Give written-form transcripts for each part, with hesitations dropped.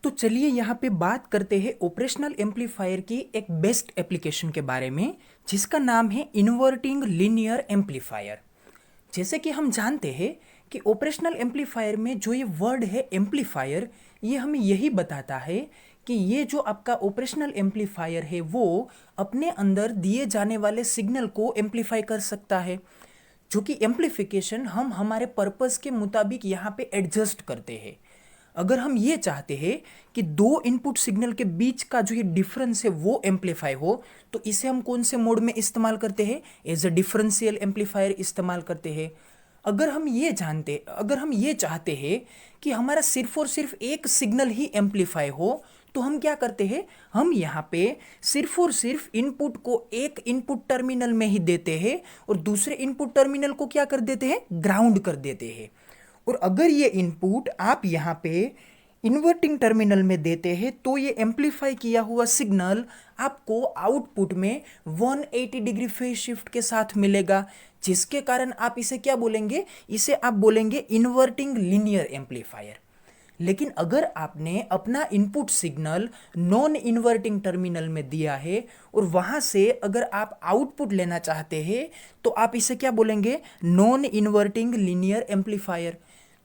तो चलिए यहाँ पे बात करते हैं ऑपरेशनल एम्पलीफायर की एक बेस्ट एप्लीकेशन के बारे में, जिसका नाम है इन्वर्टिंग लीनियर एम्पलीफायर। जैसे कि हम जानते हैं कि ऑपरेशनल एम्पलीफायर में जो ये वर्ड है एम्पलीफायर, ये हमें यही बताता है कि ये जो आपका ऑपरेशनल एम्पलीफायर है वो अपने अंदर दिए जाने वाले सिग्नल को एम्पलीफाई कर सकता है, जो कि एम्पलीफिकेशन हम हमारे पर्पस के मुताबिक यहाँ पे एडजस्ट करते हैं। अगर हम ये चाहते हैं कि दो इनपुट सिग्नल के बीच का जो ये डिफरेंस है वो एम्पलीफाई हो, तो इसे हम कौन से मोड में इस्तेमाल करते हैं? एज अ डिफरेंशियल एम्पलीफायर इस्तेमाल करते हैं। अगर हम ये चाहते हैं कि हमारा सिर्फ और सिर्फ एक सिग्नल ही एम्पलीफाई हो, तो हम क्या करते हैं? हम यहाँ पे सिर्फ और सिर्फ इनपुट को एक इनपुट टर्मिनल में ही देते हैं और दूसरे इनपुट टर्मिनल को क्या कर देते हैं? ग्राउंड कर देते हैं। और अगर ये इनपुट आप यहाँ पे इन्वर्टिंग टर्मिनल में देते हैं, तो ये एम्पलीफाई किया हुआ सिग्नल आपको आउटपुट में 180 डिग्री फेज शिफ्ट के साथ मिलेगा, जिसके कारण आप इसे क्या बोलेंगे? इसे आप बोलेंगे इन्वर्टिंग लीनियर एम्पलीफायर। लेकिन अगर आपने अपना input signal non inverting terminal में दिया है और वहां से अगर आप आउटपुट लेना चाहते हैं, तो आप इसे क्या बोलेंगे? Non inverting linear amplifier.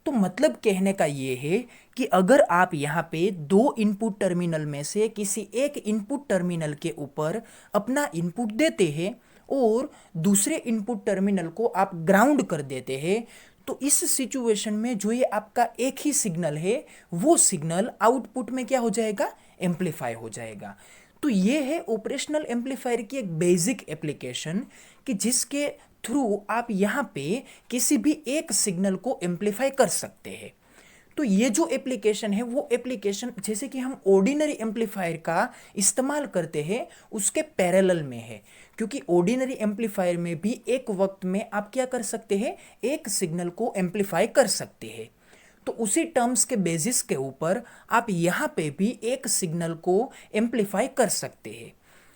तो मतलब कहने का ये है कि अगर आप यहाँ पे दो इनपुट टर्मिनल में से किसी एक इनपुट टर्मिनल के ऊपर अपना इनपुट देते हैं और दूसरे इनपुट टर्मिनल को आप ग्राउंड कर देते हैं, तो इस सिचुएशन में जो ये आपका एक ही सिग्नल है वो सिग्नल आउटपुट में क्या हो जाएगा? एम्पलीफाई हो जाएगा। तो ये है ऑपरेशनल एम्पलीफायर की एक बेसिक एप्लीकेशन कि जिसके थ्रू आप यहाँ पे किसी भी एक सिग्नल को एम्पलीफाई कर सकते हैं। तो ये जो एप्लीकेशन है वो एप्लीकेशन जैसे कि हम ऑर्डिनरी एम्पलीफायर का इस्तेमाल करते हैं उसके पैरेलल में है, क्योंकि ऑर्डिनरी एम्पलीफायर में भी एक वक्त में आप क्या कर सकते हैं? एक सिग्नल को एम्पलीफाई कर सकते हैं। तो उसी टर्म्स के बेसिस के ऊपर आप यहाँ पे भी एक सिग्नल को एम्पलीफाई कर सकते हैं।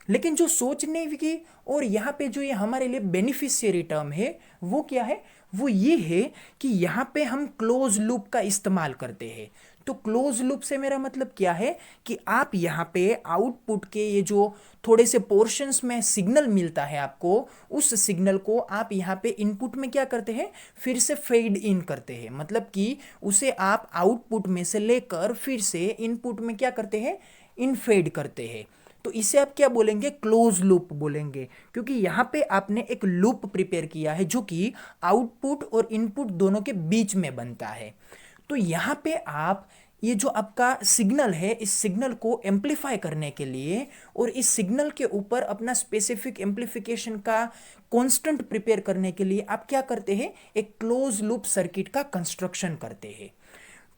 लेकिन जो सोचने की और यहाँ पे जो ये हमारे लिए बेनिफिशियरी टर्म है वो क्या है? वो ये है कि यहाँ पे हम क्लोज लूप का इस्तेमाल करते हैं। तो क्लोज लूप से मेरा मतलब क्या है कि आप यहाँ पे आउटपुट के ये जो थोड़े से पोर्शंस में सिग्नल मिलता है आपको, उस सिग्नल को आप यहाँ पे इनपुट में क्या करते हैं? फिर से फेड इन करते हैं। मतलब कि उसे आप आउटपुट में से लेकर फिर से इनपुट में क्या करते हैं? इन फेड करते हैं। तो इसे आप क्या बोलेंगे? क्लोज लूप बोलेंगे, क्योंकि यहाँ पे आपने एक लूप प्रिपेयर किया है जो कि आउटपुट और इनपुट दोनों के बीच में बनता है। तो यहाँ पे आप ये जो आपका सिग्नल है, इस सिग्नल को एम्पलीफाई करने के लिए और इस सिग्नल के ऊपर अपना स्पेसिफिक एम्पलीफिकेशन का कांस्टेंट प्रिपेयर करने के लिए आप क्या करते हैं? एक क्लोज लूप सर्किट का कंस्ट्रक्शन करते हैं।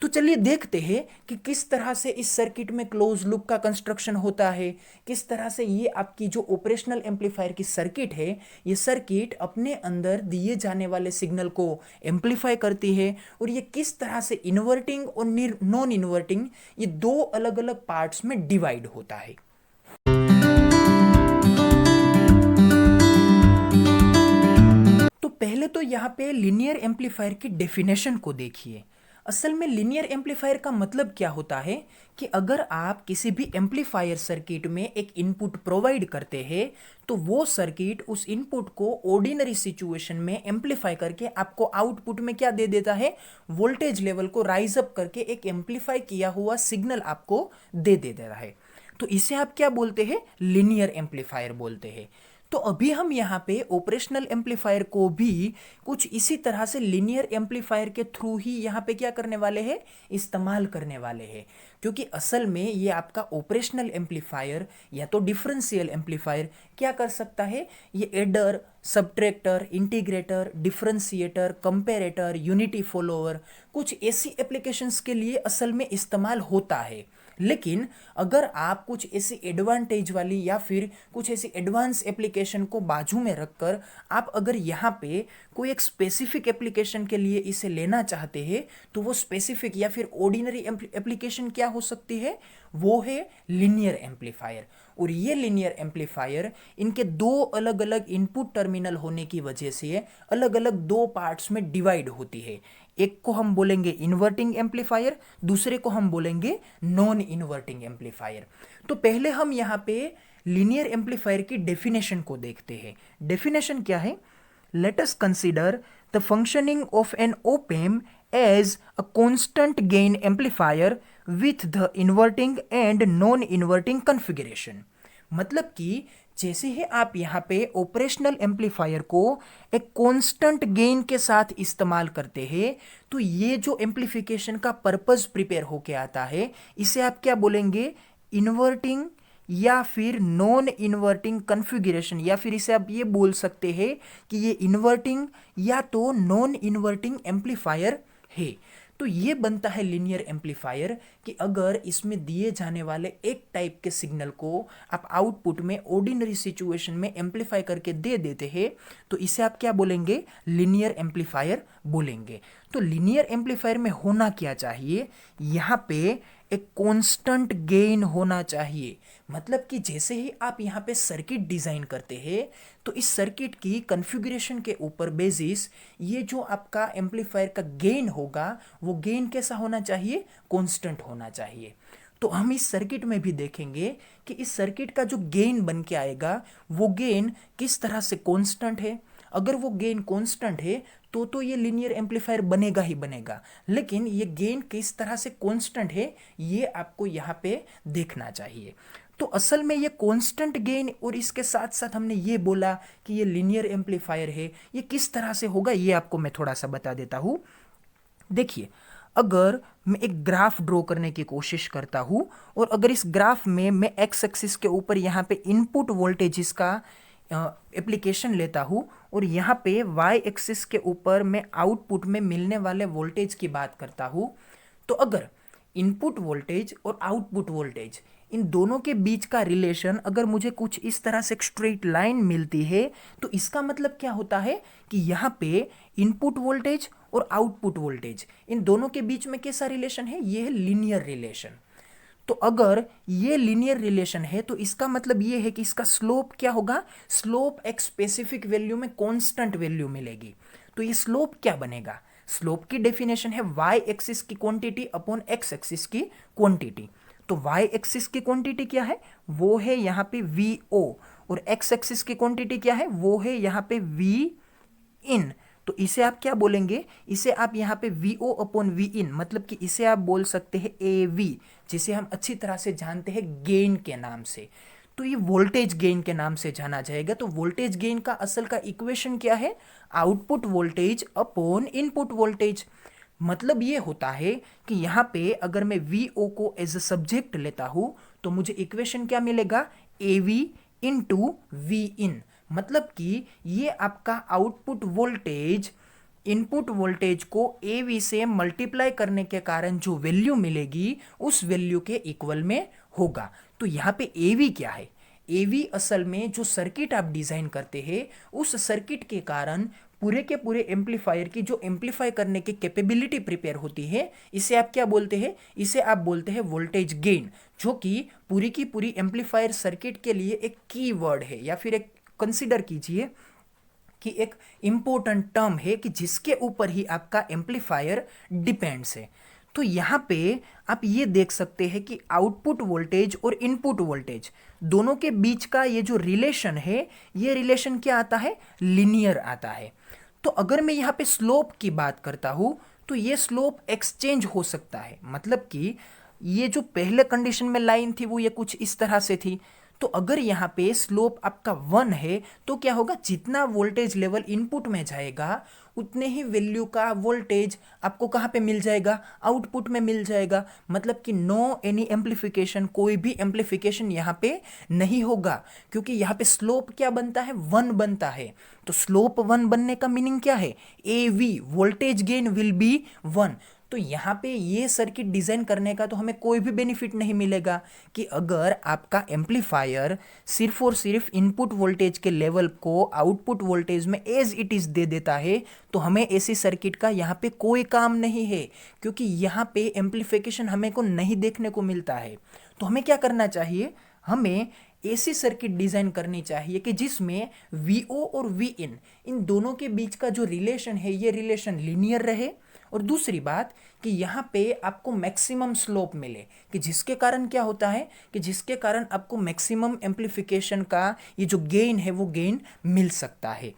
तो चलिए देखते हैं कि किस तरह से इस सर्किट में क्लोज लूप का कंस्ट्रक्शन होता है, किस तरह से ये आपकी जो ऑपरेशनल एम्पलीफायर की सर्किट है, ये सर्किट अपने अंदर दिए जाने वाले सिग्नल को एम्पलीफाई करती है और ये किस तरह से इन्वर्टिंग और नॉन इन्वर्टिंग ये दो अलग अलग पार्ट्स में डिवाइड होता है। तो पहले तो यहाँ पे लीनियर एम्पलीफायर की डेफिनेशन को देखिए। असल में लीनियर एम्पलीफायर का मतलब क्या होता है कि अगर आप किसी भी एम्पलीफायर सर्किट में एक इनपुट प्रोवाइड करते हैं, तो वो सर्किट उस इनपुट को ऑर्डिनरी सिचुएशन में एम्पलीफाई करके आपको आउटपुट में क्या दे देता है? वोल्टेज लेवल को राइज अप करके एक एम्पलीफाई किया हुआ सिग्नल आपको दे देता है। तो इसे आप क्या बोलते हैं? लीनियर एम्पलीफायर बोलते हैं। तो अभी हम यहाँ पे ऑपरेशनल एम्पलीफायर को भी कुछ इसी तरह से लीनियर एम्पलीफायर के थ्रू ही यहाँ पे क्या करने वाले हैं? इस्तेमाल करने वाले हैं, क्योंकि असल में ये आपका ऑपरेशनल एम्पलीफायर या तो डिफरेंशियल एम्पलीफायर क्या कर सकता है? ये adder, subtractor, integrator, differentiator, comparator, unity follower, कुछ ऐसी एप्लीकेशंस के लिए असल में इस्तेमाल होता है। लेकिन अगर आप कुछ ऐसी एडवांटेज वाली या फिर कुछ ऐसी एडवांस एप्लीकेशन को बाजू में रखकर आप अगर यहाँ पे कोई एक स्पेसिफिक एप्लीकेशन के लिए इसे लेना चाहते हैं, तो वो स्पेसिफिक या फिर ऑर्डिनरी एप्लीकेशन क्या हो सकती है? वो है लीनियर एम्पलीफायर। और ये लीनियर एम्पलीफायर इनके दो अलग अलग इनपुट टर्मिनल होने की वजह से अलग अलग दो पार्ट्स में डिवाइड होती है। एक को हम बोलेंगे इन्वर्टिंग एम्पलीफायर, दूसरे को हम बोलेंगे नॉन इन्वर्टिंग एम्पलीफायर। तो पहले हम यहाँ पे लीनियर एम्पलीफायर की डेफिनेशन को देखते हैं। डेफिनेशन क्या है? Let us consider the functioning of an op-amp as a constant gain amplifier with the inverting and non-inverting configuration। मतलब कि जैसे ही आप यहाँ पे ऑपरेशनल एम्पलीफायर को एक कांस्टेंट गेन के साथ इस्तेमाल करते हैं, तो ये जो एम्पलीफिकेशन का पर्पस प्रिपेयर होके आता है, इसे आप क्या बोलेंगे? इन्वर्टिंग या फिर नॉन इन्वर्टिंग कॉन्फ़िगरेशन, या फिर इसे आप ये बोल सकते हैं कि ये इन्वर्टिंग या तो नॉन इन्वर्टिंग एम्पलीफायर है। तो ये बनता है लीनियर एम्पलीफायर कि अगर इसमें दिए जाने वाले एक टाइप के सिग्नल को आप आउटपुट में ऑर्डिनरी सिचुएशन में एम्पलीफाई करके दे देते हैं, तो इसे आप क्या बोलेंगे? लीनियर एम्पलीफायर बोलेंगे। तो लीनियर एम्पलीफायर में होना क्या चाहिए? यहाँ पे एक कांस्टेंट गेन होना चाहिए। मतलब कि जैसे ही आप यहाँ पे सर्किट डिजाइन करते हैं, तो इस सर्किट की कॉन्फ़िगरेशन के ऊपर बेसिस ये जो आपका एम्पलीफायर का गेन होगा, वो गेन कैसा होना चाहिए? कांस्टेंट होना चाहिए। तो हम इस सर्किट में भी देखेंगे कि इस सर्किट का जो गेन बन के आएगा, वो गेन किस तरह से कांस्टेंट है। अगर वो गेन कांस्टेंट है तो ये लीनियर एम्पलीफायर बनेगा ही बनेगा, लेकिन ये गेन किस तरह से कांस्टेंट है, ये आपको यहाँ पे देखना चाहिए। तो असल में ये कांस्टेंट गेन और इसके साथ साथ हमने ये बोला कि ये लीनियर एम्पलीफायर है, ये किस तरह से होगा ये आपको मैं थोड़ा सा बता देता हूँ। देखिए, अगर मैं एक ग्राफ ड्रॉ करने की कोशिश करता हूँ और अगर इस ग्राफ में मैं एक्स एक्सिस के ऊपर यहाँ पे इनपुट वोल्टेज का एप्लीकेशन लेता हूँ और यहाँ पे वाई एक्सिस के ऊपर मैं आउटपुट में मिलने वाले वोल्टेज की बात करता हूँ, तो अगर इनपुट वोल्टेज और आउटपुट वोल्टेज इन दोनों के बीच का रिलेशन अगर मुझे कुछ इस तरह से एक स्ट्रेट लाइन मिलती है, तो इसका मतलब क्या होता है कि यहाँ पे इनपुट वोल्टेज और आउटपुट वोल्टेज इन दोनों के बीच में कैसा रिलेशन है? ये है लीनियर रिलेशन। तो अगर ये लीनियर रिलेशन है तो इसका मतलब ये है कि इसका स्लोप क्या होगा? स्लोप एक स्पेसिफिक वैल्यू में कांस्टेंट वैल्यू मिलेगी। तो ये स्लोप क्या बनेगा? स्लोप की डेफिनेशन है वाई एक्सिस की क्वांटिटी अपॉन एक्स एक्सिस की क्वांटिटी। तो वाई एक्सिस की क्वांटिटी क्या है? वो है यहाँ पे वी ओ, और एक्स एक्सिस की क्वांटिटी क्या है? वो है यहाँ पे वी इन। तो इसे आप क्या बोलेंगे? इसे आप यहाँ पे वी ओ अपॉन वी इन, मतलब कि इसे आप बोल सकते हैं ए वी, जिसे हम अच्छी तरह से जानते हैं गेन के नाम से। तो ये वोल्टेज गेन के नाम से जाना जाएगा। तो वोल्टेज गेन का असल का इक्वेशन क्या है? Output voltage upon input voltage. मतलब ये होता है कि यहाँ पे अगर मैं वी ओ को एज अ सब्जेक्ट लेता हूँ तो मुझे इक्वेशन क्या मिलेगा? ए वी इंटू वी इन। मतलब कि ये आपका आउटपुट वोल्टेज इनपुट वोल्टेज को ए वी से मल्टीप्लाई करने के कारण जो वैल्यू मिलेगी उस वैल्यू के इक्वल में होगा। तो यहाँ पे ए वी क्या है? ए वी असल में जो सर्किट आप डिजाइन करते हैं उस सर्किट के कारण पूरे के पूरे एम्पलीफायर की जो एम्पलीफाई करने की कैपेबिलिटी प्रिपेयर होती है, इसे आप क्या बोलते हैं? इसे आप बोलते हैं वोल्टेज गेन, जो कि पूरी की पूरी एम्पलीफायर सर्किट के लिए एक की वर्ड है, या फिर एक कंसिडर कीजिए कि एक इंपॉर्टेंट टर्म है कि जिसके ऊपर ही आपका एम्पलीफायर डिपेंड्स है। तो यहाँ पे आप ये देख सकते हैं कि आउटपुट वोल्टेज और इनपुट वोल्टेज दोनों के बीच का ये जो रिलेशन है, ये रिलेशन क्या आता है? लीनियर आता है। तो अगर मैं यहाँ पे स्लोप की बात करता हूँ तो ये स्लोप एक्सचेंज हो सकता है। मतलब कि ये जो पहले कंडीशन में लाइन थी वो ये कुछ इस तरह से थी, तो अगर यहाँ पे स्लोप आपका 1 है तो क्या होगा? जितना वोल्टेज लेवल इनपुट में जाएगा उतने ही वैल्यू का वोल्टेज आपको कहाँ पे मिल जाएगा? आउटपुट में मिल जाएगा। मतलब कि नो एनी एम्पलीफिकेशन, कोई भी एम्पलीफिकेशन यहाँ पे नहीं होगा, क्योंकि यहाँ पे स्लोप क्या बनता है? 1 बनता है। तो स्लोप 1 बनने का मीनिंग क्या है? A V, voltage gain will be 1। तो यहाँ पे ये सर्किट डिजाइन करने का तो हमें कोई भी बेनिफिट नहीं मिलेगा कि अगर आपका एम्पलीफायर सिर्फ और सिर्फ इनपुट वोल्टेज के लेवल को आउटपुट वोल्टेज में एज इट इज दे देता है, तो हमें ऐसी सर्किट का यहाँ पे कोई काम नहीं है, क्योंकि यहाँ पे एम्पलीफिकेशन हमें को नहीं देखने को मिलता है। तो हमें क्या करना चाहिए? हमें ऐसी सर्किट डिजाइन करनी चाहिए कि जिसमें वी ओ और वी इन इन दोनों के बीच का जो रिलेशन है ये रिलेशन लीनियर रहे और दूसरी बात कि यहाँ पे आपको मैक्सिमम स्लोप मिले, कि जिसके कारण क्या होता है कि जिसके कारण आपको मैक्सिमम एम्प्लीफिकेशन का ये जो गेन है वो गेन मिल सकता है।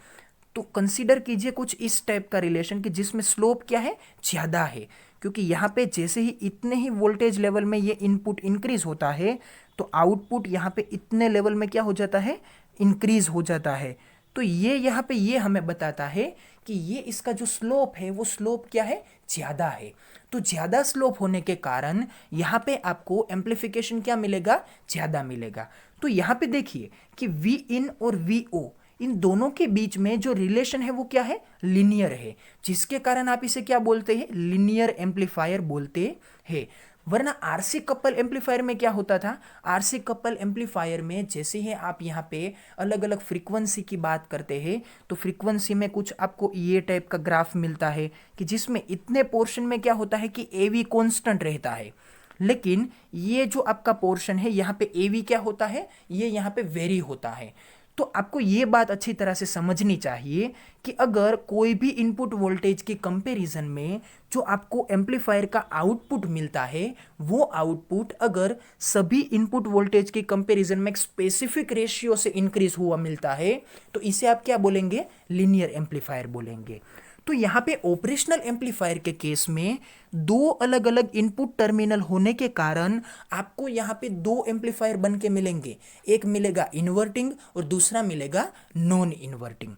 तो कंसीडर कीजिए कुछ इस टाइप का रिलेशन कि जिसमें स्लोप क्या है, ज़्यादा है, क्योंकि यहाँ पे जैसे ही इतने ही वोल्टेज लेवल में ये इनपुट इंक्रीज होता है तो आउटपुट यहाँ पे इतने लेवल में क्या हो जाता है, इंक्रीज हो जाता है। तो ये यहाँ पे ये हमें बताता है कि ये इसका जो स्लोप है वो स्लोप क्या है, ज़्यादा है। तो ज़्यादा स्लोप होने के कारण यहाँ पे आपको एम्प्लीफिकेशन क्या मिलेगा, ज़्यादा मिलेगा। तो यहाँ पे देखिए कि वी इन और वी ओ इन दोनों के बीच में जो रिलेशन है वो क्या है, लीनियर है, जिसके कारण आप इसे क्या बोलते हैं, लीनियर एम्पलीफायर बोलते हैं। वरना आरसी कपल एम्पलीफायर में क्या होता था, आरसी कपल एम्पलीफायर में जैसे ही आप यहाँ पे अलग अलग फ्रीक्वेंसी की बात करते हैं तो फ्रीक्वेंसी में कुछ आपको ये टाइप का ग्राफ मिलता है कि जिसमें इतने पोर्शन में क्या होता है कि एवी कांस्टेंट रहता है, लेकिन ये जो आपका पोर्शन है यहाँ पे एवी क्या होता है, ये यहाँ पे वेरी होता है। तो आपको ये बात अच्छी तरह से समझनी चाहिए कि अगर कोई भी इनपुट वोल्टेज के कंपैरिजन में जो आपको एम्पलीफायर का आउटपुट मिलता है वो आउटपुट अगर सभी इनपुट वोल्टेज के कंपैरिजन में एक स्पेसिफिक रेशियो से इंक्रीज हुआ मिलता है तो इसे आप क्या बोलेंगे, लीनियर एम्पलीफायर बोलेंगे। तो यहाँ पे ऑपरेशनल एम्पलीफायर के केस में दो अलग अलग इनपुट टर्मिनल होने के कारण आपको यहाँ पे दो एम्पलीफायर बन के मिलेंगे, एक मिलेगा इन्वर्टिंग और दूसरा मिलेगा नॉन इन्वर्टिंग।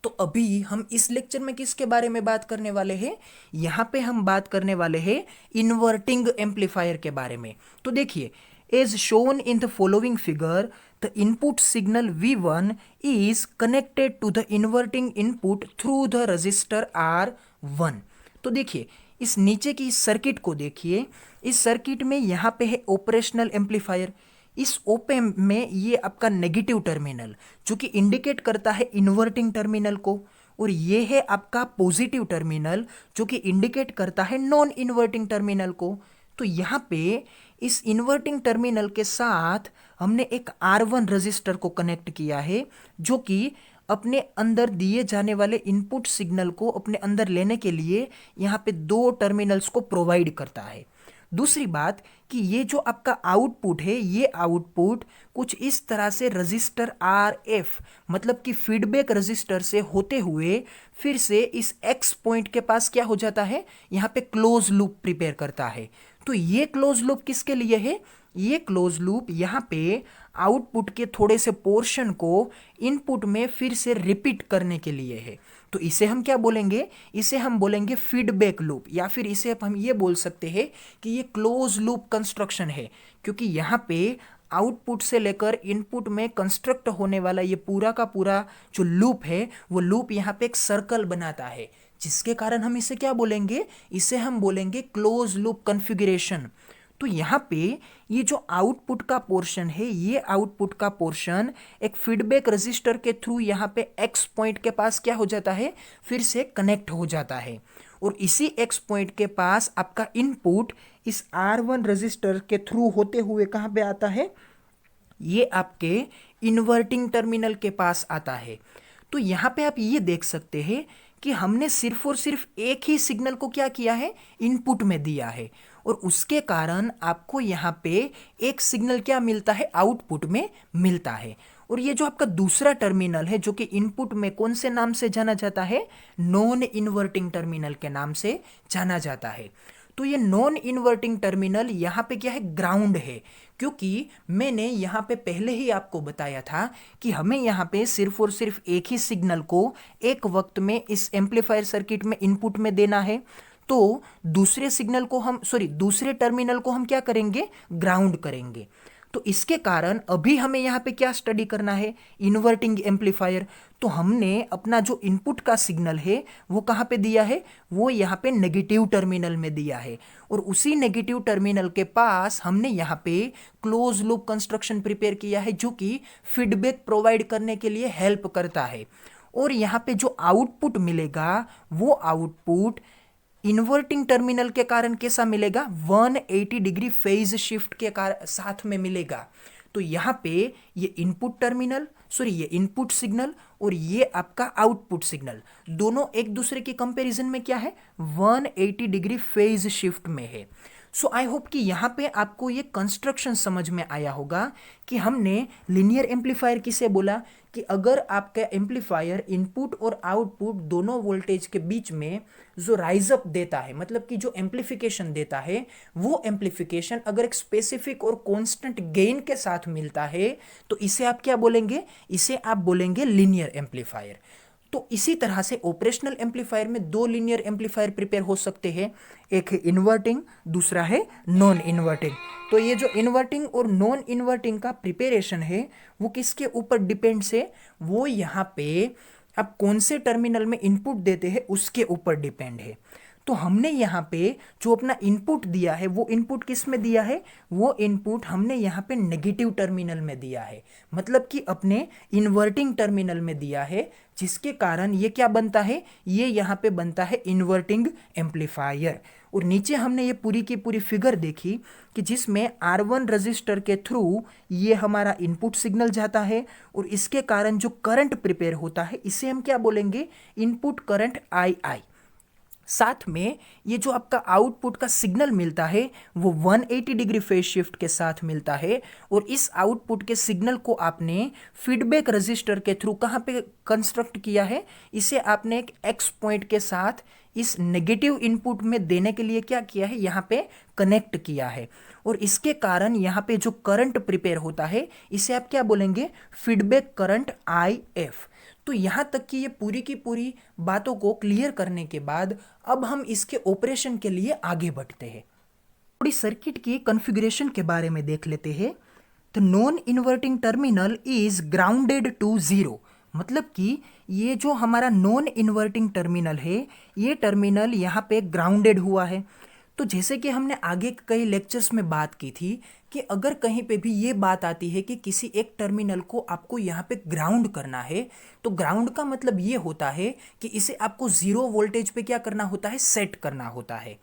तो अभी हम इस लेक्चर में किसके बारे में बात करने वाले हैं, यहाँ पे हम बात करने वाले हैं इन्वर्टिंग एम्पलीफायर के बारे में। तो देखिए, as shown in the following figure, the input signal V1 is connected to the inverting input through the resistor R1। तो देखिए इस नीचे की इस सर्किट को देखिए, इस सर्किट में यहाँ पे है ऑपरेशनल एम्पलीफायर, इस ओप एम्प में ये आपका नेगेटिव टर्मिनल जो कि इंडिकेट करता है इन्वर्टिंग टर्मिनल को, और ये है आपका पॉजिटिव टर्मिनल जो कि इंडिकेट करता है नॉन इन्वर्टिंग टर्मिनल को। तो यहाँ पे इस इन्वर्टिंग टर्मिनल के साथ हमने एक R1 रजिस्टर को कनेक्ट किया है जो कि अपने अंदर दिए जाने वाले इनपुट सिग्नल को अपने अंदर लेने के लिए यहाँ पे दो टर्मिनल्स को प्रोवाइड करता है। दूसरी बात कि ये जो आपका आउटपुट है ये आउटपुट कुछ इस तरह से रजिस्टर RF मतलब कि फीडबैक रजिस्टर से होते हुए फिर से इस X पॉइंट के पास क्या हो जाता है, यहाँ पे क्लोज लूप प्रिपेयर करता है। तो ये क्लोज लूप किसके लिए है, ये क्लोज लूप यहाँ पे आउटपुट के थोड़े से पोर्शन को इनपुट में फिर से रिपीट करने के लिए है। तो इसे हम क्या बोलेंगे, इसे हम बोलेंगे फीडबैक लूप, या फिर इसे हम ये बोल सकते हैं कि ये क्लोज लूप कंस्ट्रक्शन है, क्योंकि यहाँ पे आउटपुट से लेकर इनपुट में कंस्ट्रक्ट होने वाला ये पूरा का पूरा जो लूप है वो लूप यहाँ पे एक सर्कल बनाता है, जिसके कारण हम इसे क्या बोलेंगे, इसे हम बोलेंगे क्लोज लूप कॉन्फ़िगरेशन। तो यहाँ पे ये जो आउटपुट का पोर्शन है ये आउटपुट का पोर्शन एक फीडबैक रजिस्टर के थ्रू यहाँ पे एक्स पॉइंट के पास क्या हो जाता है, फिर से कनेक्ट हो जाता है, और इसी एक्स पॉइंट के पास आपका इनपुट इस R1 रजिस्टर के थ्रू होते हुए कहाँ पे आता है, ये आपके इन्वर्टिंग टर्मिनल के पास आता है। तो यहाँ पे आप ये देख सकते हैं कि हमने सिर्फ और सिर्फ एक ही सिग्नल को क्या किया है, इनपुट में दिया है, और उसके कारण आपको यहाँ पे एक सिग्नल क्या मिलता है, आउटपुट में मिलता है। और ये जो आपका दूसरा टर्मिनल है जो कि इनपुट में कौन से नाम से जाना जाता है, नॉन इन्वर्टिंग टर्मिनल के नाम से जाना जाता है। तो ये नॉन इन्वर्टिंग टर्मिनल यहाँ पे क्या है, ग्राउंड है, क्योंकि मैंने यहाँ पे पहले ही आपको बताया था कि हमें यहाँ पे सिर्फ और सिर्फ एक ही सिग्नल को एक वक्त में इस एम्पलीफायर सर्किट में इनपुट में देना है। तो दूसरे सिग्नल को हम दूसरे टर्मिनल को हम क्या करेंगे, ग्राउंड करेंगे। तो इसके कारण अभी हमें यहाँ पे क्या स्टडी करना है, इन्वर्टिंग एम्पलीफायर। तो हमने अपना जो इनपुट का सिग्नल है वो कहाँ पे दिया है, वो यहाँ पे नेगेटिव टर्मिनल में दिया है, और उसी नेगेटिव टर्मिनल के पास हमने यहाँ पे क्लोज लूप कंस्ट्रक्शन प्रिपेयर किया है जो कि फीडबैक प्रोवाइड करने के लिए हेल्प करता है। और यहाँ पे जो आउटपुट मिलेगा वो आउटपुट इन्वर्टिंग टर्मिनल के कारण कैसा मिलेगा, 180 डिग्री फेज शिफ्ट के साथ में मिलेगा। तो यहाँ पे ये ये इनपुट सिग्नल और ये आपका आउटपुट सिग्नल दोनों एक दूसरे के कंपैरिजन में क्या है, 180 डिग्री फेज शिफ्ट में है। सो आई होप कि यहाँ पे आपको ये कंस्ट्रक्शन समझ में आया होगा कि हमने लीनियर एम्पलीफायर किसे बोला, कि अगर आपका एम्पलीफायर इनपुट और आउटपुट दोनों वोल्टेज के बीच में जो राइज अप देता है, मतलब कि जो एम्पलीफिकेशन देता है, वो एम्पलीफिकेशन अगर एक स्पेसिफिक और कांस्टेंट गेन के साथ मिलता है तो इसे आप क्या बोलेंगे, इसे आप बोलेंगे लीनियर एम्पलीफायर। तो इसी तरह से ऑपरेशनल एम्पलीफायर में दो लीनियर एम्पलीफायर प्रिपेयर हो सकते हैं, एक है इन्वर्टिंग, दूसरा है नॉन इन्वर्टिंग। तो ये जो इन्वर्टिंग और नॉन इन्वर्टिंग का प्रिपरेशन है वो किसके ऊपर डिपेंड्स है, वो यहाँ पे आप कौन से टर्मिनल में इनपुट देते हैं उसके ऊपर डिपेंड है। तो हमने यहाँ पे जो अपना इनपुट दिया है वो इनपुट किस में दिया है, वो इनपुट हमने यहाँ पे नेगेटिव टर्मिनल में दिया है, मतलब कि अपने इन्वर्टिंग टर्मिनल में दिया है, जिसके कारण ये क्या बनता है, ये यहाँ पे बनता है इन्वर्टिंग एम्पलीफायर। और नीचे हमने ये पूरी की पूरी फिगर देखी कि जिसमें R1 रजिस्टर के थ्रू ये हमारा इनपुट सिग्नल जाता है और इसके कारण जो करंट प्रिपेयर होता है इसे हम क्या बोलेंगे, इनपुट करंट II। साथ में ये जो आपका आउटपुट का सिग्नल मिलता है वो 180 डिग्री फेज शिफ्ट के साथ मिलता है, और इस आउटपुट के सिग्नल को आपने फीडबैक रजिस्टर के थ्रू कहाँ पे कंस्ट्रक्ट किया है, इसे आपने एक एक्स पॉइंट के साथ इस नेगेटिव इनपुट में देने के लिए क्या किया है, यहाँ पे कनेक्ट किया है, और इसके कारण यहाँ पे जो करंट प्रिपेयर होता है इसे आप क्या बोलेंगे, फीडबैक करंट IF। तो यहाँ तक कि ये पूरी की पूरी बातों को क्लियर करने के बाद अब हम इसके ऑपरेशन के लिए आगे बढ़ते हैं। थोड़ी सर्किट की कॉन्फ़िगरेशन के बारे में देख लेते हैं। तो non inverting terminal is grounded to 0, मतलब कि ये जो हमारा नॉन इन्वर्टिंग टर्मिनल है ये टर्मिनल यहाँ पे ग्राउंडेड हुआ है। तो जैसे कि हमने आगे कई लेक्चर्स में बात की थी कि अगर कहीं पे भी ये बात आती है कि किसी एक टर्मिनल को आपको यहाँ पे ग्राउंड करना है, तो ग्राउंड का मतलब ये होता है कि इसे आपको 0 वोल्टेज पे क्या करना होता है, सेट करना होता है।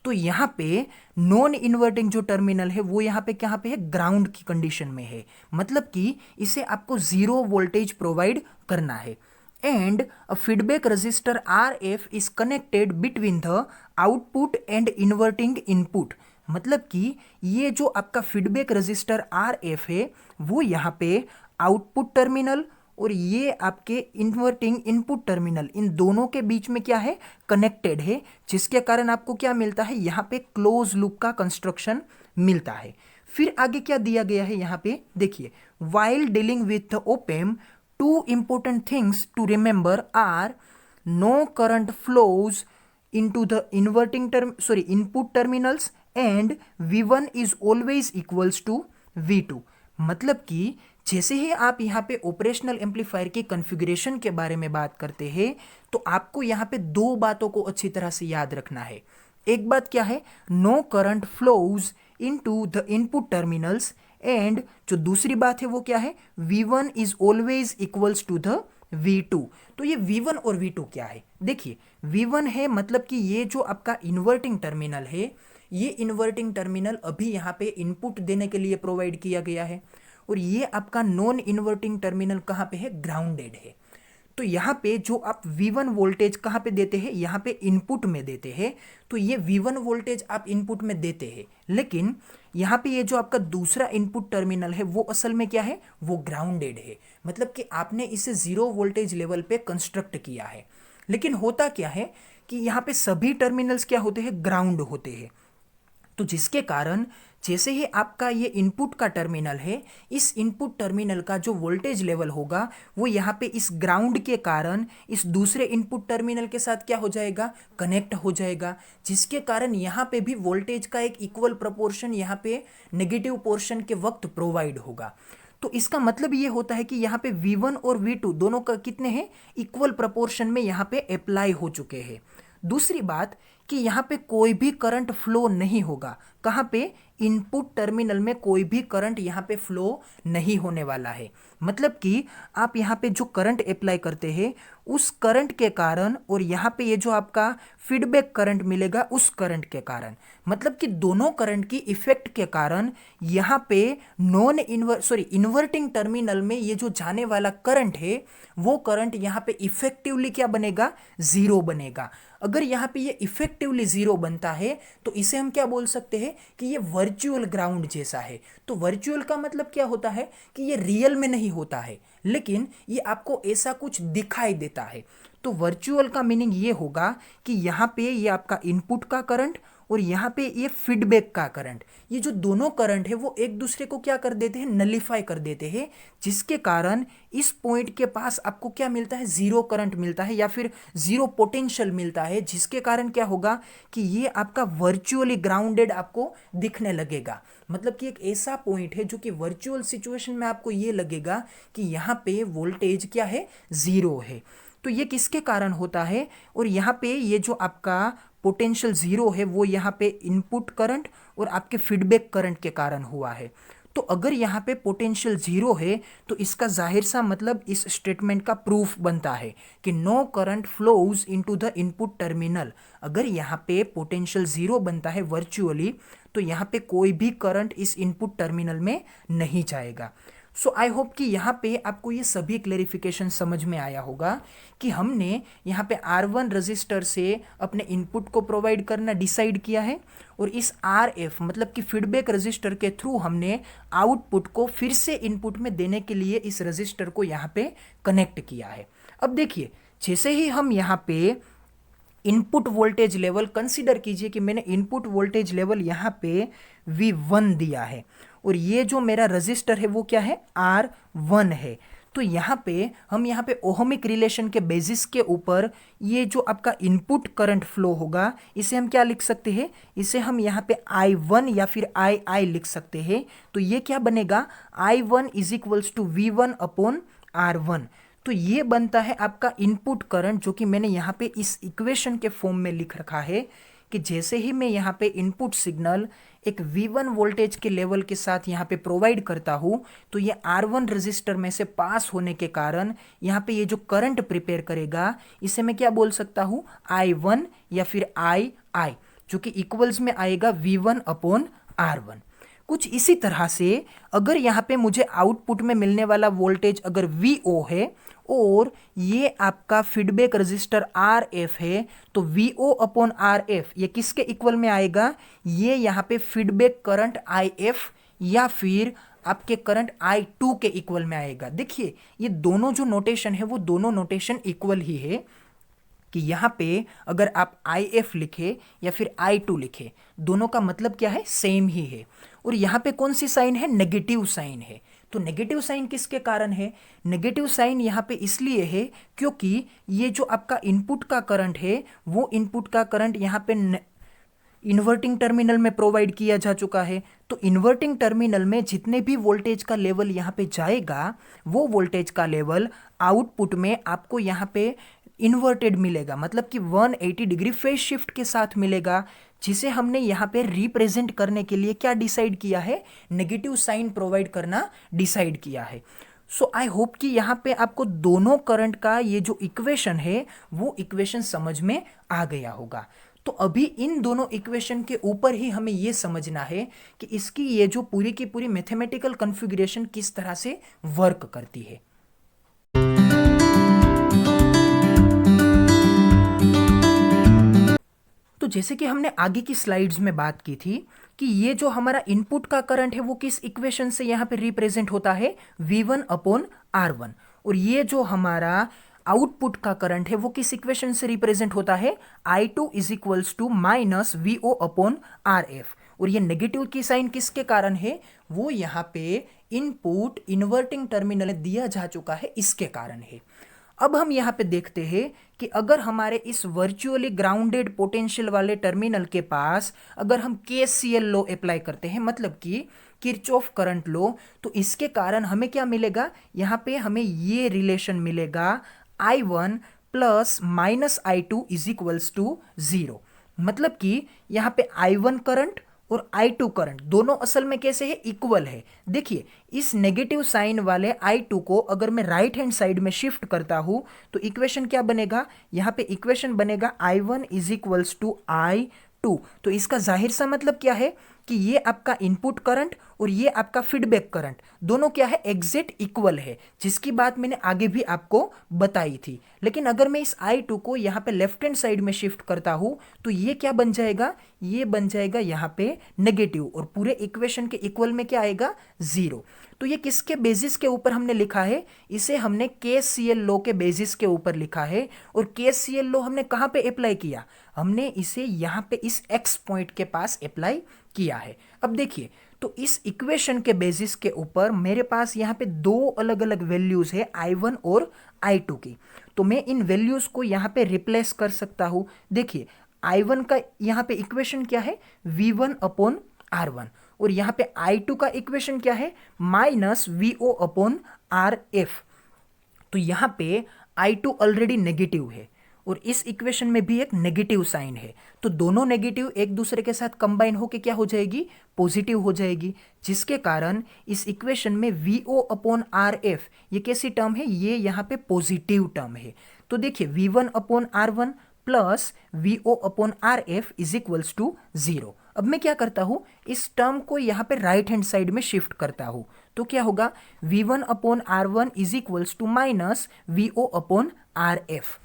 तो यहाँ पे नॉन इन्वर्टिंग जो टर्मिनल है वो यहाँ पे कहाँ पे है, ग्राउंड की कंडीशन में है, मतलब कि इसे आपको 0 वोल्टेज प्रोवाइड करना है। And a feedback register RF is connected between the output and inverting input, मतलब कि ये जो आपका फीडबैक रजिस्टर RF है वो यहाँ पे आउटपुट टर्मिनल और ये आपके इन्वर्टिंग इनपुट टर्मिनल, इन दोनों के बीच में क्या है, कनेक्टेड है, जिसके कारण आपको क्या मिलता है, यहाँ पे क्लोज लूप का कंस्ट्रक्शन मिलता है। फिर आगे क्या दिया गया है यहाँ पे देखिए, while dealing with the op-amp two important things to remember are no current flows into the input terminals and V1 is always equals to V2। मतलब कि जैसे ही आप यहाँ पे ऑपरेशनल एम्पलीफायर की कॉन्फ़िगरेशन के बारे में बात करते हैं तो आपको यहाँ पे दो बातों को अच्छी तरह से याद रखना है। एक बात क्या है, no current flows into the input terminals, and जो दूसरी बात है वो क्या है, V1 is always equals to the V2। तो ये V1 और V2 क्या है, देखिए V1 है मतलब कि ये जो आपका इन्वर्टिंग टर्मिनल है, ये इन्वर्टिंग टर्मिनल अभी यहाँ पे इनपुट देने के लिए प्रोवाइड किया गया है, और ये आपका नॉन इन्वर्टिंग टर्मिनल कहाँ पे है, ग्राउंडेड है। तो यहाँ पे जो आप V1 वोल्टेज कहाँ पे देते हैं, यहाँ पे इनपुट में देते हैं, तो ये V1 वोल्टेज आप इनपुट में देते हैं, लेकिन यहाँ पे ये जो आपका दूसरा इनपुट टर्मिनल है वो असल में क्या है, वो ग्राउंडेड है, मतलब कि आपने इसे 0 वोल्टेज लेवल पे कंस्ट्रक्ट किया है। लेकिन होता क्या है कि यहाँ पे सभी टर्मिनल्स क्या होते हैं, ग्राउंड होते हैं। तो जिसके कारण जैसे ही आपका ये इनपुट का टर्मिनल है, इस इनपुट टर्मिनल का जो वोल्टेज लेवल होगा वो यहाँ पे इस ग्राउंड के कारण इस दूसरे इनपुट टर्मिनल के साथ क्या हो जाएगा, कनेक्ट हो जाएगा, जिसके कारण यहाँ पे भी वोल्टेज का एक इक्वल प्रपोर्शन यहाँ पे नेगेटिव पोर्शन के वक्त प्रोवाइड होगा। तो इसका मतलब ये होता है कि यहाँ पे V1 और V2 दोनों का कितने हैं, इक्वल प्रपोर्शन में यहाँ पे अप्लाई हो चुके हैं। दूसरी बात कि यहाँ पे कोई भी करंट फ्लो नहीं होगा। कहाँ पे? इनपुट टर्मिनल में कोई भी करंट यहाँ पे फ्लो नहीं होने वाला है। मतलब कि आप यहाँ पे जो करंट अप्लाई करते हैं उस करंट के कारण और यहाँ पे ये जो आपका फीडबैक करंट मिलेगा उस करंट के कारण, मतलब कि दोनों करंट की इफेक्ट के कारण यहाँ पे इन्वर्टिंग टर्मिनल में ये जो जाने वाला करंट है वो करंट यहाँ पे इफेक्टिवली क्या बनेगा? जीरो बनेगा। अगर यहाँ पे ये इफेक्टिवली जीरो बनता है तो इसे हम क्या बोल सकते हैं कि ये वर्चुअल ग्राउंड जैसा है। तो वर्चुअल का मतलब क्या होता है कि ये रियल में नहीं होता है, लेकिन ये आपको ऐसा कुछ दिखाई देता है। तो वर्चुअल का मीनिंग ये होगा कि यहाँ पे ये आपका इनपुट का करंट और यहाँ पे ये फीडबैक का करंट, ये जो दोनों करंट है वो एक दूसरे को क्या कर देते हैं? नलिफाई कर देते हैं, जिसके कारण इस पॉइंट के पास आपको क्या मिलता है? जीरो करंट मिलता है या फिर जीरो पोटेंशियल मिलता है, जिसके कारण क्या होगा कि ये आपका वर्चुअली ग्राउंडेड आपको दिखने लगेगा। मतलब कि एक ऐसा पॉइंट है जो कि वर्चुअल सिचुएशन में आपको ये लगेगा कि यहाँ पे वोल्टेज क्या है? जीरो है। तो ये किसके कारण होता है? और यहाँ पे ये जो आपका पोटेंशियल जीरो है वो यहाँ पे इनपुट करंट और आपके फीडबैक करंट के कारण हुआ है। तो अगर यहाँ पे पोटेंशियल जीरो है तो इसका जाहिर सा मतलब इस स्टेटमेंट का प्रूफ बनता है कि no current flows into the input terminal. अगर यहाँ पे पोटेंशियल जीरो बनता है वर्चुअली तो यहाँ पे कोई भी करंट इस इनपुट टर्मिनल में नहीं जाएगा। सो आई होप कि यहाँ पे आपको ये सभी क्लेरिफिकेशन समझ में आया होगा कि हमने यहाँ पे R1 रजिस्टर से अपने इनपुट को प्रोवाइड करना डिसाइड किया है और इस RF मतलब कि फीडबैक रजिस्टर के थ्रू हमने आउटपुट को फिर से इनपुट में देने के लिए इस रजिस्टर को यहाँ पे कनेक्ट किया है। अब देखिए, जैसे ही हम यहाँ पे इनपुट वोल्टेज लेवल कंसीडर कीजिए कि मैंने इनपुट वोल्टेज लेवल यहाँ पे V1 दिया है और ये जो मेरा रजिस्टर है वो क्या है? R1 है। तो यहाँ पे हम यहाँ पे ओहमिक रिलेशन के बेसिस के ऊपर ये जो आपका इनपुट करंट फ्लो होगा इसे हम क्या लिख सकते हैं? इसे हम यहाँ पे I1 या फिर II लिख सकते हैं। तो ये क्या बनेगा? I1 is equals to V1 upon R1। तो ये बनता है आपका इनपुट करंट, जो कि मैंने यहाँ पे इस इक्वेशन के फॉर्म में लिख रखा है कि जैसे ही मैं यहाँ पे इनपुट सिग्नल एक V1 वोल्टेज के लेवल के साथ यहाँ पे प्रोवाइड करता हूँ तो ये R1 रजिस्टर में से पास होने के कारण यहाँ पे ये जो करंट प्रिपेयर करेगा इसे मैं क्या बोल सकता हूँ? I1 या फिर II, जो कि इक्वल्स में आएगा V1 अपॉन R1। कुछ इसी तरह से अगर यहाँ पे मुझे आउटपुट में मिलने वाला वोल्टेज अगर VO है और ये आपका फीडबैक रजिस्टर RF है तो VO अपॉन RF ये किसके इक्वल में आएगा? ये यहाँ पे फीडबैक करंट IF या फिर आपके करंट I2 के इक्वल में आएगा। देखिए, ये दोनों जो नोटेशन है वो दोनों नोटेशन इक्वल ही है कि यहाँ पे अगर आप IF लिखे या फिर I2 लिखे दोनों का मतलब क्या है? सेम ही है। और यहाँ पे कौन सी साइन है? नेगेटिव साइन है। तो नेगेटिव साइन किसके कारण है? नेगेटिव साइन यहाँ पे इसलिए है क्योंकि ये जो आपका इनपुट का करंट है वो इनपुट का करंट यहाँ पे इन्वर्टिंग टर्मिनल में प्रोवाइड किया जा चुका है। तो इन्वर्टिंग टर्मिनल में जितने भी वोल्टेज का लेवल यहाँ पे जाएगा वो वोल्टेज का लेवल आउटपुट में आपको यहाँ पे इन्वर्टेड मिलेगा, मतलब कि 180 डिग्री फेज शिफ्ट के साथ मिलेगा, जिसे हमने यहाँ पे रिप्रेजेंट करने के लिए क्या डिसाइड किया है? नेगेटिव साइन प्रोवाइड करना डिसाइड किया है। सो आई होप कि यहाँ पे आपको दोनों करंट का ये जो इक्वेशन है वो इक्वेशन समझ में आ गया होगा। तो अभी इन दोनों इक्वेशन के ऊपर ही हमें ये समझना है कि इसकी ये जो पूरी की पूरी मैथमेटिकल कॉन्फ़िगरेशन किस तरह से वर्क करती है। तो जैसे कि हमने आगे की स्लाइड्स में बात की थी कि ये जो हमारा इनपुट का करंट है वो किस इक्वेशन से यहाँ पे रिप्रेजेंट होता है? V1 upon R1। और ये जो हमारा आउटपुट का करंट है वो किस इक्वेशन से रिप्रेजेंट होता है? I2 is equals to minus VO upon RF। और ये नेगेटिव की साइन किसके कारण है? वो यहाँ पे इनपुट इन्वर्टिंग टर्मिनल दिया जा चुका है, इसके कारण है। अब हम यहाँ पे देखते हैं कि अगर हमारे इस वर्चुअली ग्राउंडेड पोटेंशियल वाले टर्मिनल के पास अगर हम KCL लॉ अप्लाई करते हैं, मतलब कि किरचॉफ करंट लॉ, तो इसके कारण हमें क्या मिलेगा? यहाँ पे हमें ये रिलेशन मिलेगा I1 plus minus I2 is equals to 0। मतलब कि यहाँ पे I1 करंट और I2 करंट दोनों असल में कैसे है, इक्वल है। देखिए इस नेगेटिव साइन वाले I2 को अगर मैं राइट हैंड साइड में शिफ्ट करता हूं तो इक्वेशन क्या बनेगा, यहाँ पे इक्वेशन बनेगा I1 is equals to I2। तो इसका जाहिर सा मतलब क्या है कि ये आपका इनपुट करंट और ये आपका फीडबैक करंट दोनों क्या है, एग्जैक्ट इक्वल है, जिसकी बात मैंने आगे भी आपको बताई थी। लेकिन अगर मैं इस I2 को यहाँ पे लेफ्ट हैंड साइड में शिफ्ट करता हूँ तो ये क्या बन जाएगा, ये बन जाएगा यहाँ पे नेगेटिव, और पूरे इक्वेशन के इक्वल में क्या आएगा, 0। तो ये किसके बेसिस के ऊपर हमने लिखा है, इसे हमने KCL लॉ के बेसिस के ऊपर लिखा है। और KCL लॉ हमने कहाँ पे अप्लाई किया, हमने इसे यहाँ पे इस x पॉइंट के पास अप्लाई किया है। अब देखिए तो इस इक्वेशन के बेसिस के ऊपर मेरे पास यहाँ पे दो अलग अलग वैल्यूज है I1 और I2 की। तो मैं इन वैल्यूज को यहाँ पे रिप्लेस कर सकता हूँ। देखिए I1 का यहाँ पे इक्वेशन क्या है, V1 अपॉन R1, और यहाँ पे I2 का इक्वेशन क्या है, माइनस VO अपॉन RF। तो यहाँ पे I2 ऑलरेडी नेगेटिव है और इस इक्वेशन में भी एक नेगेटिव साइन है, तो दोनों नेगेटिव एक दूसरे के साथ कंबाइन होके क्या हो जाएगी, पॉजिटिव हो जाएगी, जिसके कारण इस इक्वेशन में VO अपॉन RF ये कैसी टर्म है, ये यहाँ पे पॉजिटिव टर्म है। तो देखिए V1 upon R1 plus VO upon RF is equals to 0। अब मैं क्या करता हूँ, इस टर्म को यहाँ पे राइट हैंड साइड में शिफ्ट करता हूँ, तो क्या होगा, V1 upon R1 is equals to minus VO upon RF।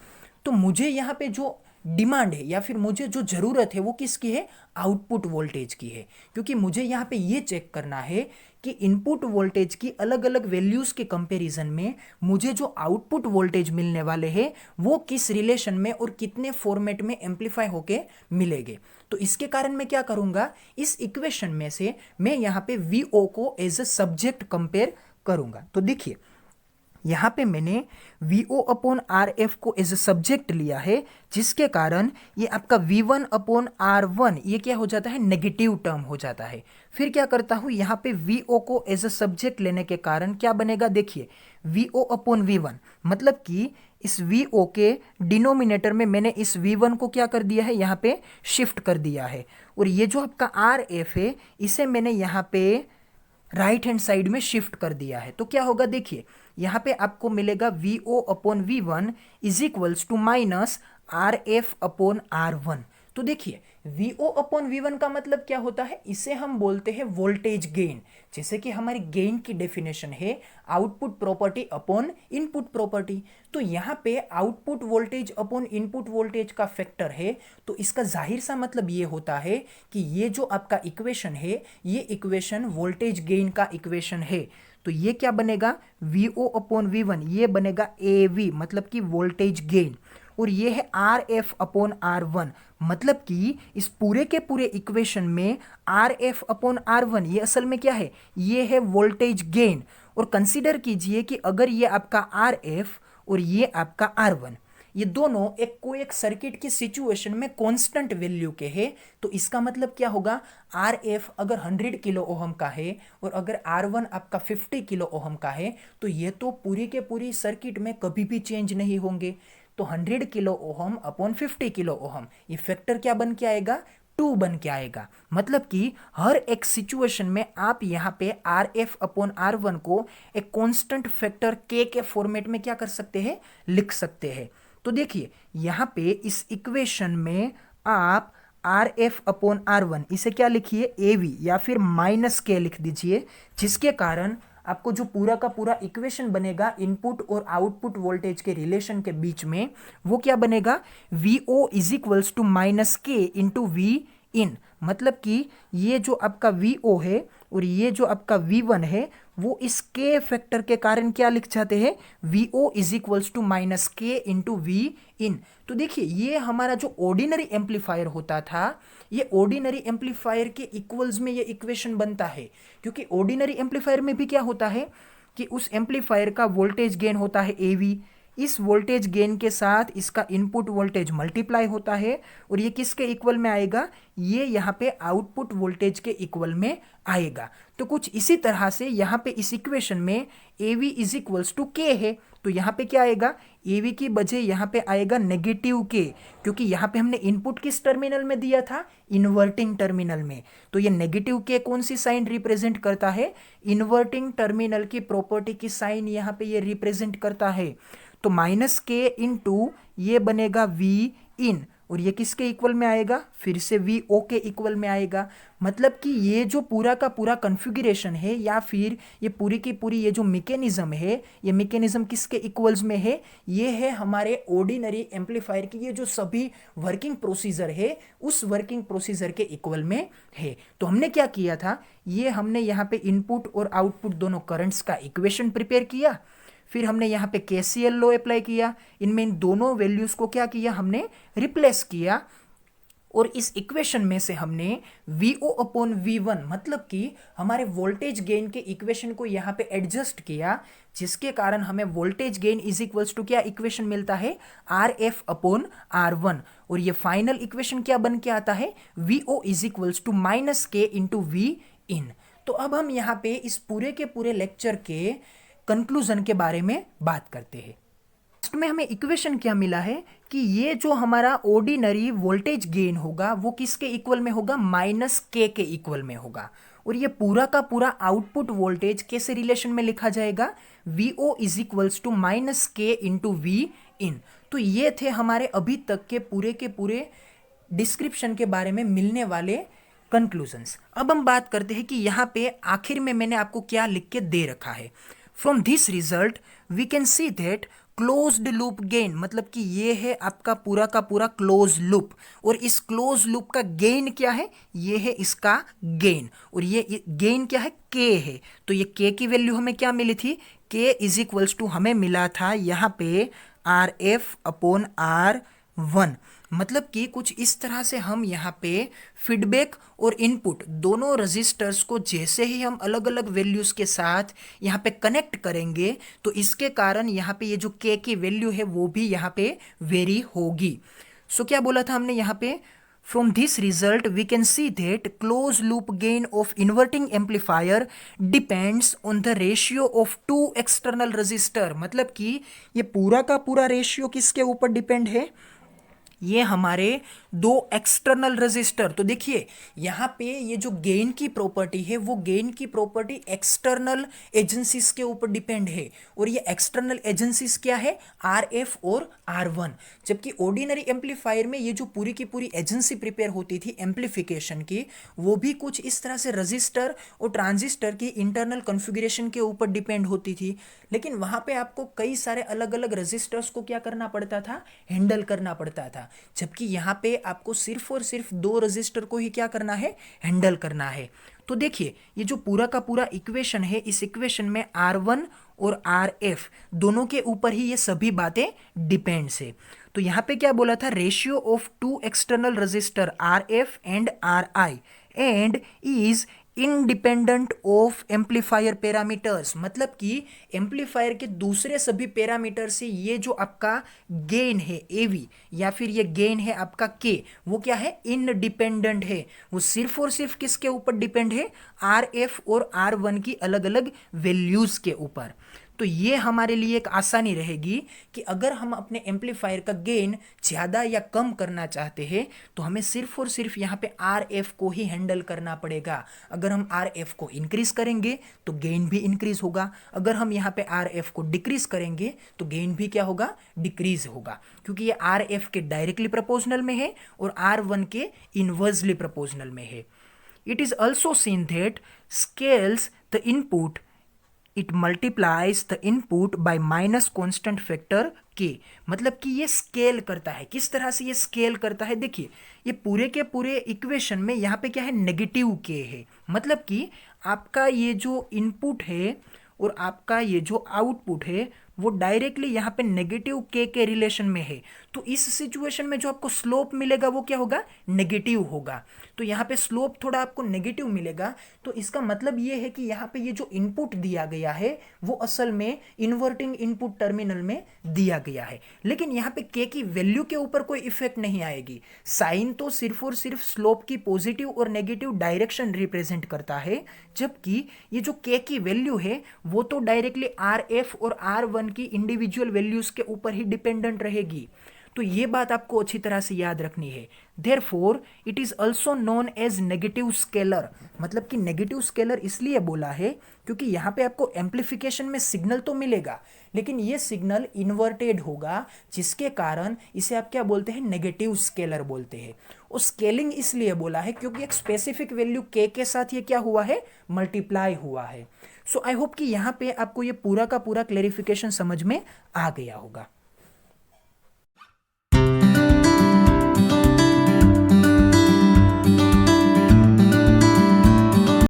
तो मुझे यहाँ पे जो डिमांड है या फिर मुझे जो ज़रूरत है वो किसकी है, आउटपुट वोल्टेज की है, क्योंकि मुझे यहाँ पे ये चेक करना है कि इनपुट वोल्टेज की अलग अलग वैल्यूज़ के कंपैरिजन में मुझे जो आउटपुट वोल्टेज मिलने वाले हैं वो किस रिलेशन में और कितने फॉर्मेट में एम्पलीफाई होके मिलेंगे। तो इसके कारण मैं क्या करूँगा, इस इक्वेशन में से मैं यहाँ पे VO को एज अ सब्जेक्ट कंपेयर करूँगा। तो देखिए यहाँ पे मैंने VO अपॉन RF को एज अ सब्जेक्ट लिया है, जिसके कारण ये आपका V1 अपॉन R1 ये क्या हो जाता है, नेगेटिव टर्म हो जाता है। फिर क्या करता हूँ, यहाँ पे VO को एज अ सब्जेक्ट लेने के कारण क्या बनेगा, देखिए VO अपॉन V1, मतलब कि इस VO के डिनोमिनेटर में मैंने इस V1 को क्या कर दिया है, यहाँ पे शिफ्ट कर दिया है, और ये जो आपका RF है इसे मैंने यहाँ पे राइट हैंड साइड में शिफ्ट कर दिया है। तो क्या होगा, देखिए यहाँ पे आपको मिलेगा VO upon V1 is equals to minus RF upon R1। तो देखिए VO अपॉन V1 का मतलब क्या होता है, इसे हम बोलते हैं वोल्टेज गेन। जैसे कि हमारी गेन की डेफिनेशन है output property upon input property, तो यहाँ पे output voltage upon input voltage का फैक्टर है, तो इसका जाहिर सा मतलब ये होता है कि ये जो आपका इक्वेशन है ये इक्वेशन वोल्टेज गेन का इक्वेशन है। तो ये क्या बनेगा, VO अपॉन V1 ये बनेगा AV, मतलब कि वोल्टेज गेन, और ये है RF अपॉन R1, मतलब कि इस पूरे के पूरे इक्वेशन में RF अपॉन R1 ये असल में क्या है, ये है वोल्टेज गेन। और कंसीडर कीजिए कि अगर ये आपका RF और ये आपका R1 ये दोनों एक सर्किट की सिचुएशन में कांस्टेंट वैल्यू के हैं, तो इसका मतलब क्या होगा, RF अगर 100 किलो ओहम का है और अगर R1 आपका 50 किलो ओहम का है, तो ये तो पूरी के पूरी सर्किट में कभी भी चेंज नहीं होंगे। तो 100 kilo ohm upon 50 kilo ohm ये फैक्टर क्या बन के आएगा, 2 बन के आएगा। मतलब कि हर एक सिचुएशन में आप यहाँ पे RF अपॉन R1 को एक कांस्टेंट फैक्टर K के फॉर्मेट में क्या कर सकते हैं, लिख सकते हैं। तो देखिए यहाँ पे इस इक्वेशन में आप RF अपॉन R1 इसे क्या लिखिए, AV या फिर माइनस K लिख दीजिए, जिसके कारण आपको जो पूरा का पूरा इक्वेशन बनेगा इनपुट और आउटपुट वोल्टेज के रिलेशन के बीच में, वो क्या बनेगा, VO is equals to minus K into V in. मतलब कि ये जो आपका VO है और ये जो आपका V1 है वो इस K फैक्टर के कारण क्या लिख जाते हैं, VO is equals to minus K into V in. तो देखिए ये हमारा जो ऑर्डिनरी एम्पलीफायर होता था, ये ऑर्डिनरी एम्पलीफायर के इक्वल्स में ये इक्वेशन बनता है, क्योंकि ऑर्डिनरी एम्पलीफायर में भी क्या होता है कि उस एम्पलीफायर का वोल्टेज गेन होता है AV, इस वोल्टेज गेन के साथ इसका इनपुट वोल्टेज मल्टीप्लाई होता है और ये किसके इक्वल में आएगा, ये यहाँ पे आउटपुट वोल्टेज के इक्वल में आएगा। तो कुछ इसी तरह से यहाँ पे इस इक्वेशन में AV इज इक्वल्स टू के है, तो यहाँ पे क्या आएगा, AV की बजाय यहाँ पे आएगा नेगेटिव के, क्योंकि यहाँ पे हमने इनपुट किस टर्मिनल में दिया था, इन्वर्टिंग टर्मिनल में। तो ये नेगेटिव के कौन सी साइन रिप्रेजेंट करता है, इन्वर्टिंग टर्मिनल की प्रॉपर्टी की साइन यहाँ पे ये रिप्रेजेंट करता है। तो माइनस के इंटू ये बनेगा V इन, और ये किसके इक्वल में आएगा, फिर से VO के इक्वल में आएगा। मतलब कि ये जो पूरा का पूरा कॉन्फ़िगरेशन है या फिर ये पूरी की पूरी ये जो मैकेनिज्म है, ये मैकेनिज्म किसके इक्वल्स में है, ये है हमारे ऑर्डिनरी एम्पलीफायर की ये जो सभी वर्किंग प्रोसीजर है उस वर्किंग प्रोसीजर के इक्वल में है। तो हमने क्या किया था, ये हमने यहाँ पे इनपुट और आउटपुट दोनों करंट्स का इक्वेशन प्रिपेयर किया, फिर हमने यहाँ पे KCL लॉ अप्लाई किया, इनमें इन दोनों वैल्यूज को क्या किया, हमने रिप्लेस किया, और इस इक्वेशन में से हमने VO अपॉन V1 मतलब कि हमारे वोल्टेज गेन के इक्वेशन को यहाँ पे एडजस्ट किया, जिसके कारण हमें voltage gain is equals to क्या इक्वेशन मिलता है, RF अपॉन R1, और ये फाइनल इक्वेशन क्या बन के आता है, VO is equals to minus K into V in. तो अब हम यहाँ पे इस पूरे के पूरे लेक्चर के कंक्लूजन के बारे में बात करते हैं। लास्ट में हमें इक्वेशन क्या मिला है कि ये जो हमारा ऑर्डिनरी वोल्टेज गेन होगा वो किसके इक्वल में होगा, माइनस के इक्वल में होगा, और ये पूरा का पूरा आउटपुट वोल्टेज कैसे रिलेशन में लिखा जाएगा, VO is equals to minus K into V in. तो ये थे हमारे अभी तक के पूरे डिस्क्रिप्शन के बारे में मिलने वाले कंक्लूजन्स। अब हम बात करते हैं कि यहाँ पे आखिर में मैंने आपको क्या लिख के दे रखा है। From this result we can see that closed loop gain, मतलब कि ये है आपका पूरा का पूरा क्लोज लूप, और इस क्लोज लूप का गेन क्या है, ये है इसका गेन, और ये गेन क्या है, के है। तो ये के की वैल्यू हमें क्या मिली थी, के इज इक्वल्स टू हमें मिला था यहाँ पे RF अपॉन R1। मतलब कि कुछ इस तरह से हम यहाँ पे फीडबैक और इनपुट दोनों रजिस्टर्स को जैसे ही हम अलग अलग वैल्यूज के साथ यहाँ पे कनेक्ट करेंगे तो इसके कारण यहाँ पे ये जो के की वैल्यू है वो भी यहाँ पे वेरी होगी। सो क्या बोला था हमने यहाँ पे, from this result we can see that close loop gain of inverting amplifier depends on the ratio of two external resistor. मतलब कि ये पूरा का पूरा रेशियो किसके ऊपर डिपेंड है, ये हमारे दो एक्सटर्नल रजिस्टर। तो देखिए यहाँ पे ये जो गेन की प्रॉपर्टी है वो गेन की प्रॉपर्टी एक्सटर्नल एजेंसीज के ऊपर डिपेंड है, और ये एक्सटर्नल एजेंसीज क्या है, RF और R1। जबकि ऑर्डिनरी एम्पलीफायर में ये जो पूरी की पूरी एजेंसी प्रिपेयर होती थी एम्पलीफिकेशन की, वो भी कुछ इस तरह से रजिस्टर और ट्रांजिस्टर की इंटरनल कॉन्फ़िगरेशन के ऊपर डिपेंड होती थी। लेकिन वहाँ पे आपको कई सारे अलग अलग रजिस्टर्स को क्या करना पड़ता था, हैंडल करना पड़ता था, जबकि यहाँ पे आपको सिर्फ और सिर्फ दो रजिस्टर को ही क्या करना है, हैंडल करना है। तो देखिए ये जो पूरा का पूरा इक्वेशन है, इस इक्वेशन में R1 और RF दोनों के ऊपर ही ये सभी बातें डिपेंड्स है। तो यहाँ पे क्या बोला था, ratio of two external resistor RF and RI and is independent of amplifier parameters. मतलब कि एम्पलीफायर के दूसरे सभी पैरामीटर से ये जो आपका गेन है AV या फिर ये गेन है आपका K, वो क्या है, इनडिपेंडेंट है। वो सिर्फ और सिर्फ किसके ऊपर डिपेंड है, RF और R1 की अलग अलग वैल्यूज के ऊपर। तो ये हमारे लिए एक आसानी रहेगी कि अगर हम अपने एम्पलीफायर का गेन ज़्यादा या कम करना चाहते हैं तो हमें सिर्फ और सिर्फ यहाँ पे RF को ही हैंडल करना पड़ेगा। अगर हम RF को इंक्रीज करेंगे तो गेन भी इंक्रीज होगा, अगर हम यहाँ पे RF को डिक्रीज करेंगे तो गेन भी क्या होगा, डिक्रीज होगा, क्योंकि ये RF के डायरेक्टली प्रोपोर्शनल में है और R1 के इनवर्सली प्रोपोर्शनल में है। It is also seen that scales the input, it multiplies the input bye minus constant factor के। मतलब कि ये स्केल करता है, किस तरह से ये स्केल करता है, देखिए ये पूरे के पूरे इक्वेशन में यहाँ पे क्या है, नेगेटिव के है। मतलब कि आपका ये जो इनपुट है और आपका ये जो आउटपुट है वो डायरेक्टली यहाँ पे नेगेटिव के रिलेशन में है। तो इस सिचुएशन में जो आपको स्लोप मिलेगा वो क्या होगा, नेगेटिव होगा। तो यहाँ पे स्लोप थोड़ा आपको नेगेटिव मिलेगा। तो इसका मतलब ये है कि यहाँ पे ये जो इनपुट दिया गया है वो असल में इन्वर्टिंग इनपुट टर्मिनल में दिया गया है, लेकिन यहाँ पे के की वैल्यू के ऊपर कोई इफेक्ट नहीं आएगी। साइन तो सिर्फ और सिर्फ स्लोप की पॉजिटिव और नेगेटिव डायरेक्शन रिप्रेजेंट करता है, जबकि ये जो के की वैल्यू है वो तो डायरेक्टली आर एफ और आर वन की इंडिविजुअल वैल्यूज के ऊपर ही डिपेंडेंट रहेगी। तो ये बात आपको अच्छी तरह से याद रखनी है। Therefore it is also known as negative scaler. मतलब कि नेगेटिव स्केलर इसलिए बोला है क्योंकि यहाँ पे आपको एम्प्लीफिकेशन में सिग्नल तो मिलेगा, लेकिन ये सिग्नल इन्वर्टेड होगा, जिसके कारण इसे आप क्या बोलते हैं, नेगेटिव स्केलर बोलते हैं। और स्केलिंग इसलिए बोला है क्योंकि एक स्पेसिफिक वैल्यू के साथ ये क्या हुआ है, मल्टीप्लाई हुआ है। सो आई होप कि यहाँ पे आपको ये पूरा का पूरा क्लेरिफिकेशन समझ में आ गया होगा।